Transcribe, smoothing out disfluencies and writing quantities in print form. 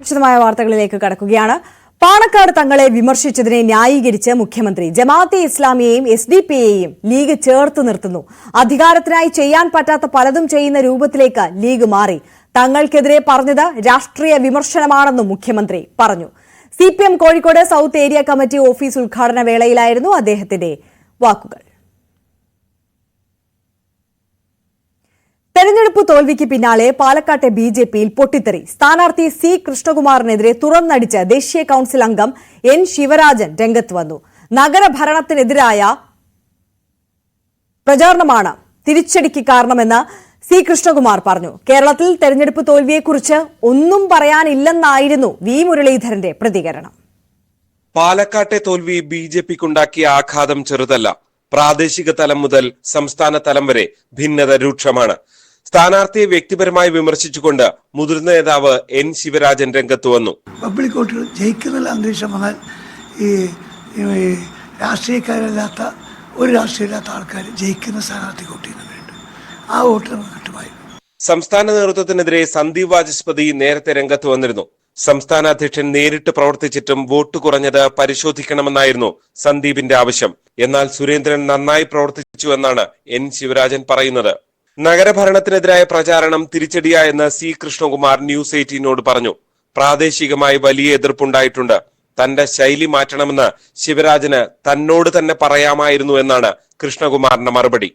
വിശദമായ വാർത്തകളിലേക്ക് കടക്കുകയാണ്. പാണക്കാട് തങ്ങളെ വിമർശിച്ചതിനെ ന്യായീകരിച്ച് മുഖ്യമന്ത്രി ജമാഅത്തെ ഇസ്ലാമിയെയും SDP-യെയും ലീഗ് ചേർത്ത് നിർത്തുന്നു. അധികാരത്തിനായി ചെയ്യാൻ പറ്റാത്ത പലതും ചെയ്യുന്ന രൂപത്തിലേക്ക് ലീഗ് മാറി. തങ്ങൾക്കെതിരെ പറഞ്ഞത് രാഷ്ട്രീയ വിമർശനമാണെന്നും മുഖ്യമന്ത്രി പറഞ്ഞു. CPM Kozhikode south area committee office ഉദ്ഘാടന വേളയിലായിരുന്നു അദ്ദേഹത്തിന്റെ വാക്കുകൾ. തെരഞ്ഞെടുപ്പ് തോൽവിക്ക് പിന്നാലെ പാലക്കാട്ടെ BJP-യിൽ പൊട്ടിത്തെറി. സ്ഥാനാർത്ഥി C കൃഷ്ണകുമാറിനെതിരെ തുറന്നടിച്ച് ദേശീയ കൌൺസിൽ അംഗം N ശിവരാജൻ രംഗത്ത് വന്നു. നഗരഭരണത്തിനെതിരായ പ്രചാരണമാണ് തിരിച്ചടിക്ക് കാരണമെന്ന് C കൃഷ്ണകുമാർ പറഞ്ഞു. കേരളത്തിൽ തെരഞ്ഞെടുപ്പ് തോൽവിയെക്കുറിച്ച് ഒന്നും പറയാനില്ലെന്നായിരുന്നു V മുരളീധരന്റെ പ്രതികരണം. പാലക്കാട്ടെ തോൽവി BJP-ക്കുണ്ടാക്കിയ ആഘാതം ചെറുതല്ല. പ്രാദേശിക തലം മുതൽ സംസ്ഥാന തലം വരെ ഭിന്നത രൂക്ഷമാണ്. സ്ഥാനാർത്ഥിയെ വ്യക്തിപരമായി വിമർശിച്ചുകൊണ്ട് മുതിർന്ന നേതാവ് N ശിവരാജൻ രംഗത്ത് വന്നു. പബ്ലിക് വോട്ടുകൾ ജയിക്കുന്ന അന്തരീക്ഷം വന്നാൽ ഈ രാഷ്ട്രീയക്കാരല്ലാത്ത ഒരു രാഷ്ട്രീയമില്ലാത്ത ആൾക്കാർ ജയിക്കുന്ന സ്ഥാനാർത്ഥി വോട്ട് ചെയ്യുന്നുണ്ട്. ആ വോട്ട് നമുക്ക് കിട്ടുമായി. സംസ്ഥാന നേതൃത്വത്തിനെതിരെ സന്ദീപ് വാചസ്പതി നേരത്തെ രംഗത്ത് വന്നിരുന്നു. സംസ്ഥാന അധ്യക്ഷൻ നേരിട്ട് പ്രവർത്തിച്ചിട്ടും വോട്ട് കുറഞ്ഞത് പരിശോധിക്കണമെന്നായിരുന്നു സന്ദീപിന്റെ ആവശ്യം. എന്നാൽ സുരേന്ദ്രൻ നന്നായി പ്രവർത്തിച്ചു എന്നാണ് N ശിവരാജൻ പറയുന്നത്. നഗരഭരണത്തിനെതിരായ പ്രചാരണം തിരിച്ചടിയായെന്ന് C കൃഷ്ണകുമാർ News 18നോട് പറഞ്ഞു. പ്രാദേശികമായി വലിയ എതിർപ്പുണ്ടായിട്ടുണ്ട്. തന്റെ ശൈലി മാറ്റണമെന്ന് ശിവരാജന് തന്നോട് തന്നെ പറയാമായിരുന്നു എന്നാണ് കൃഷ്ണകുമാറിന്റെ മറുപടി.